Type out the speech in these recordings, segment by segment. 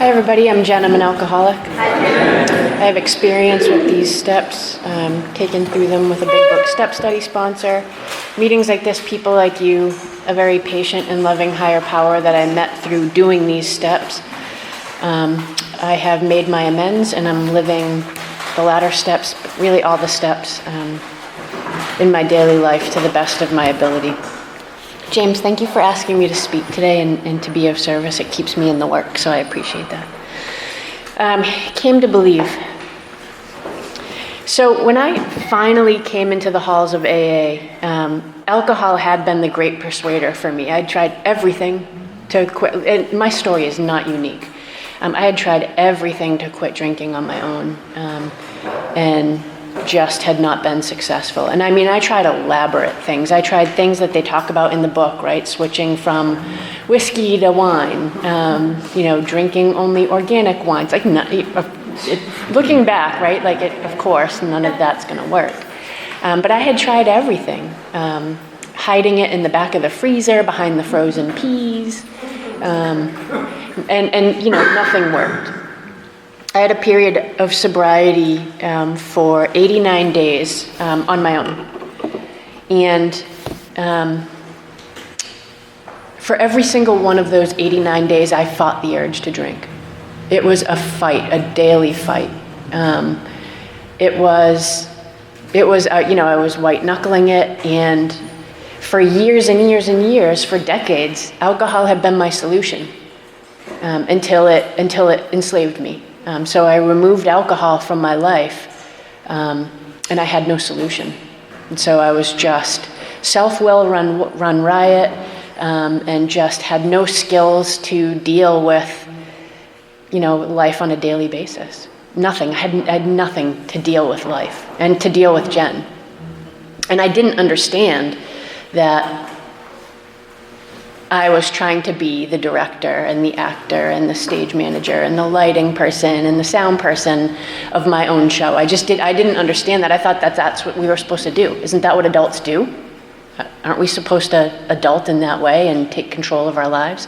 Hi everybody, I'm Jen, I'm an alcoholic. I have experience with these steps, taken through them with a big book step study sponsor. Meetings like this, people like you, a very patient and loving higher power that I met through doing these steps. I have made my amends and I'm living the latter steps, really all the steps in my daily life to the best of my ability. James, thank you for asking me to speak today and to be of service. It keeps me in the work, so I appreciate that. Came to believe. So when I finally came into the halls of AA, alcohol had been the great persuader for me. I'd tried everything to quit, and my story is not unique. I had tried everything to quit drinking on my own, and just had not been successful. And I mean, I tried elaborate things. I tried things that they talk about in the book, right? Switching from whiskey to wine, drinking only organic wines. Looking back, right? Of course, none of that's gonna work. But I had tried everything. Hiding it in the back of the freezer, behind the frozen peas, and nothing worked. I had a period of sobriety for 89 days on my own. And for every single one of those 89 days, I fought the urge to drink. It was a fight, a daily fight. I was white knuckling it, and for years and years and years, for decades, alcohol had been my solution until it enslaved me. So I removed alcohol from my life, and I had no solution. And so I was just self-will run riot, and just had no skills to deal with, life on a daily basis. Nothing. I had nothing to deal with life and to deal with Jen. And I didn't understand that I was trying to be the director and the actor and the stage manager and the lighting person and the sound person of my own show. I didn't understand that. I thought that's what we were supposed to do. Isn't that what adults do? Aren't we supposed to adult in that way and take control of our lives?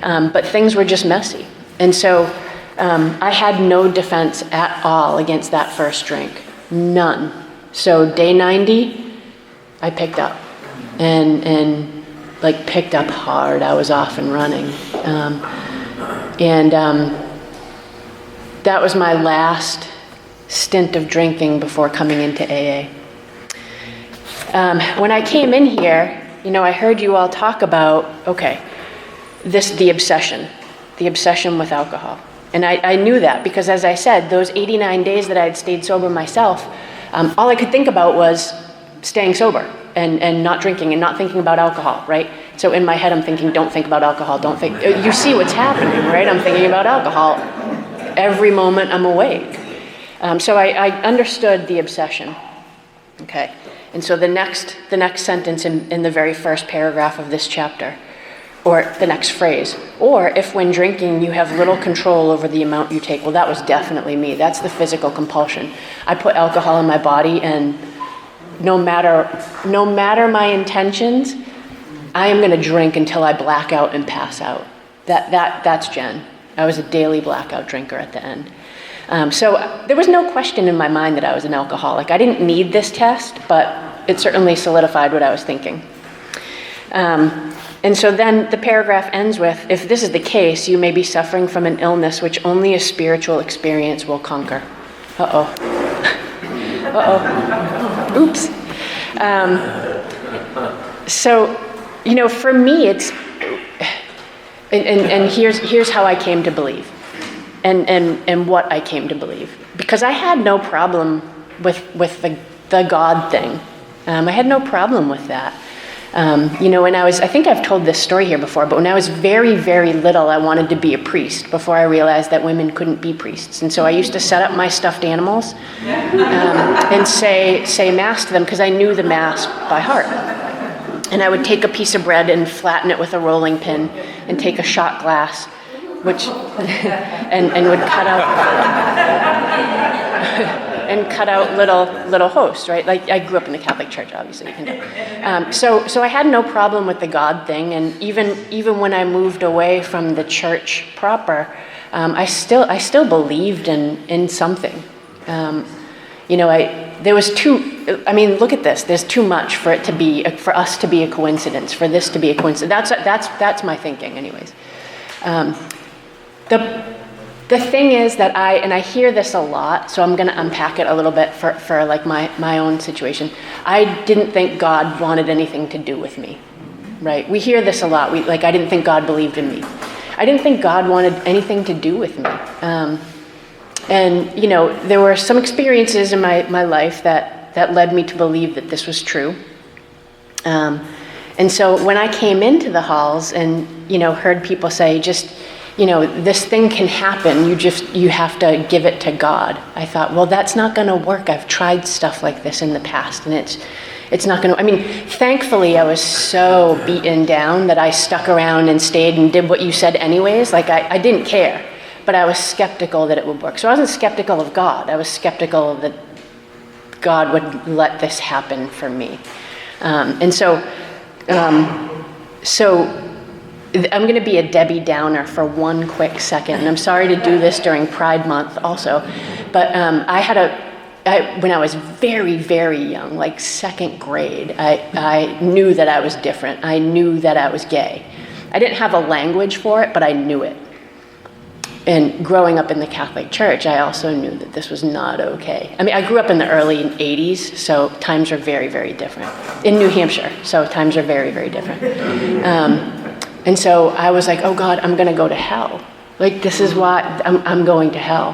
But things were just messy. And so I had no defense at all against that first drink. None. So day 90, I picked up and picked up hard. I was off and running. That was my last stint of drinking before coming into AA. When I came in here, I heard you all talk about, the obsession with alcohol. And I knew that because, as I said, those 89 days that I had stayed sober myself, all I could think about was staying sober. And not drinking and not thinking about alcohol, right? So in my head, I'm thinking, don't think about alcohol, you see what's happening, right? I'm thinking about alcohol every moment I'm awake. So I understood the obsession, okay? And so the next sentence in the very first paragraph of this chapter, or the next phrase, or if when drinking you have little control over the amount you take, well, that was definitely me. That's the physical compulsion. I put alcohol in my body, and no matter my intentions, I am going to drink until I black out and pass out. That's Jen. I was a daily blackout drinker at the end. So there was no question in my mind that I was an alcoholic. I didn't need this test, but it certainly solidified what I was thinking. And so then the paragraph ends with, if this is the case, you may be suffering from an illness which only a spiritual experience will conquer. Oops. So, for me, it's, and here's how I came to believe, and what I came to believe, because I had no problem with the God thing. I had no problem with that. When I think I've told this story here before, but when I was very, very little, I wanted to be a priest before I realized that women couldn't be priests. And so I used to set up my stuffed animals and say mass to them because I knew the mass by heart. And I would take a piece of bread and flatten it with a rolling pin and take a shot glass, and would cut out little hosts, right? Like I grew up in the Catholic Church, obviously you can know. So I had no problem with the God thing, and even when I moved away from the church proper, I still believed in something. There was look at this. There's too much for us to be a coincidence, for this to be a coincidence. That's my thinking, anyways. The thing is that I hear this a lot, so I'm going to unpack it a little bit for like my own situation. I didn't think God wanted anything to do with me, right? We hear this a lot. I didn't think God believed in me. I didn't think God wanted anything to do with me. And there were some experiences in my life that led me to believe that this was true. And so when I came into the halls and, heard people say, this thing can happen, you have to give it to God. I thought, well, that's not going to work. I've tried stuff like this in the past, and it's not going to, thankfully I was so beaten down that I stuck around and stayed and did what you said anyways. I didn't care, but I was skeptical that it would work. So I wasn't skeptical of God. I was skeptical that God would let this happen for me. So I'm going to be a Debbie Downer for one quick second, and I'm sorry to do this during Pride Month also, but when I was very, very young, like second grade, I knew that I was different. I knew that I was gay. I didn't have a language for it, but I knew it. And growing up in the Catholic Church, I also knew that this was not okay. I grew up in the early 80s, so times are very, very different. In New Hampshire, so times are very, very different. And so I was like, oh God, I'm going to go to hell. This is why I'm going to hell.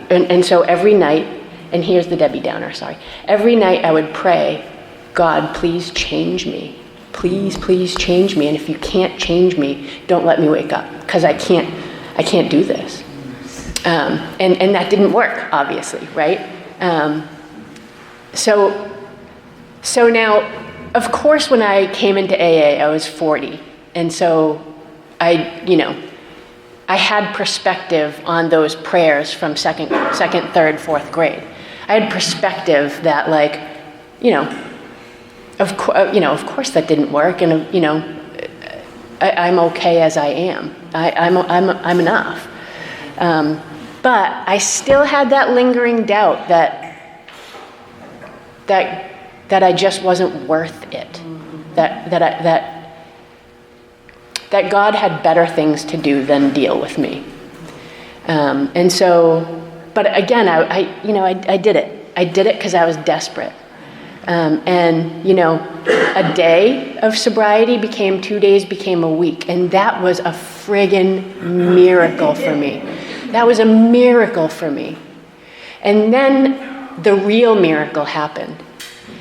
And so every night, and here's the Debbie Downer, sorry. Every night I would pray, God, please change me. Please, please change me. And if you can't change me, don't let me wake up, because I can't do this. And that didn't work, obviously, right? So now, of course, when I came into AA, I was 40. And so I had perspective on those prayers from second, third, fourth grade. I had perspective that, of course that didn't work, and I'm okay as I am. I'm enough. But I still had that lingering doubt that I just wasn't worth it. That God had better things to do than deal with me. And so, but again, I did it. I did it because I was desperate. A day of sobriety became 2 days, became a week. And that was a friggin' miracle for me. That was a miracle for me. And then the real miracle happened.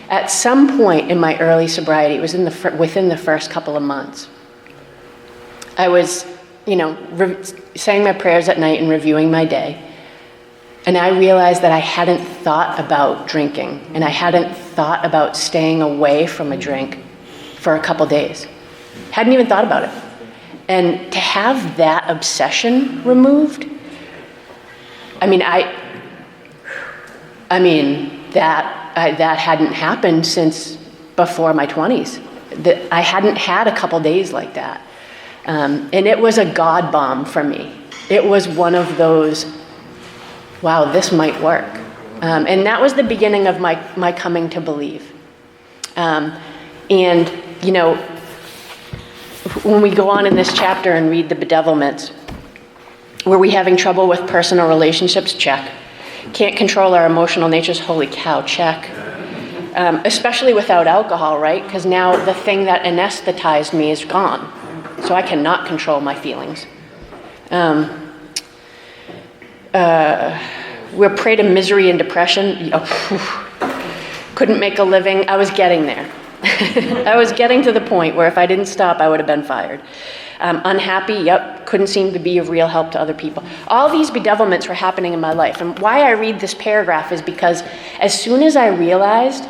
At some point in my early sobriety, it was within the first couple of months, I was, saying my prayers at night and reviewing my day. And I realized that I hadn't thought about drinking, and I hadn't thought about staying away from a drink for a couple days. Hadn't even thought about it. And to have that obsession removed, that hadn't happened since before my 20s. I hadn't had a couple days like that. And it was a God bomb for me. It was one of those, wow, this might work. And that was the beginning of my coming to believe. When we go on in this chapter and read the bedevilments, were we having trouble with personal relationships? Check. Can't control our emotional natures? Holy cow, check. Especially without alcohol, right? Because now the thing that anesthetized me is gone. So I cannot control my feelings. We're prey to misery and depression. Couldn't make a living. I was getting there. I was getting to the point where if I didn't stop, I would have been fired. Unhappy, couldn't seem to be of real help to other people. All these bedevilments were happening in my life. And why I read this paragraph is because as soon as I realized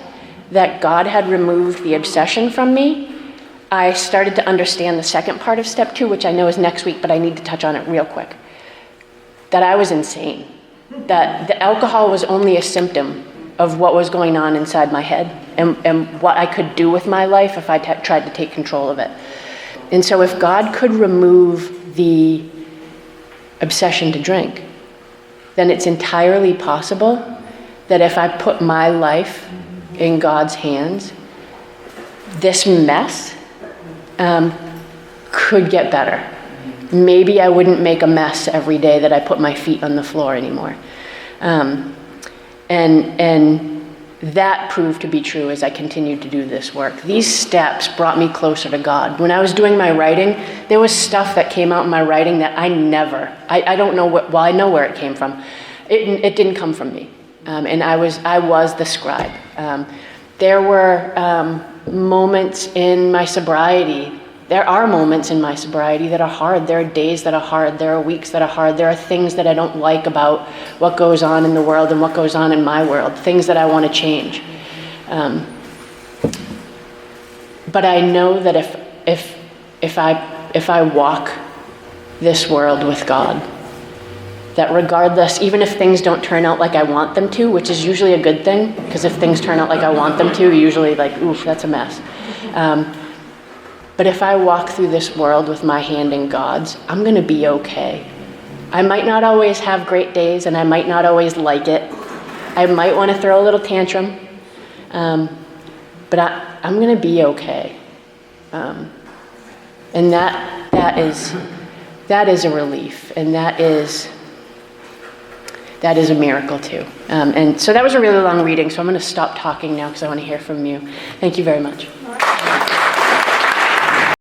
that God had removed the obsession from me, I started to understand the second part of step 2, which I know is next week, but I need to touch on it real quick. That I was insane. That the alcohol was only a symptom of what was going on inside my head and what I could do with my life if I tried to take control of it. And so if God could remove the obsession to drink, then it's entirely possible that if I put my life in God's hands, this mess could get better. Maybe I wouldn't make a mess every day that I put my feet on the floor anymore. And that proved to be true as I continued to do this work. These steps brought me closer to God. When I was doing my writing, there was stuff that came out in my writing that I don't know well, I know where it came from. It didn't come from me. And I was the scribe. There were moments in my sobriety. There are moments in my sobriety that are hard. There are days that are hard. There are weeks that are hard. There are things that I don't like about what goes on in the world and what goes on in my world, things that I want to change. But I know that if I walk this world with God, that regardless, even if things don't turn out like I want them to, which is usually a good thing, because if things turn out like I want them to, usually like, oof, that's a mess. But if I walk through this world with my hand in God's, I'm going to be okay. I might not always have great days, and I might not always like it. I might want to throw a little tantrum, but I'm going to be okay. And that is a relief, and that is a miracle too. And so that was a really long reading, so I'm going to stop talking now because I want to hear from you. Thank you very much.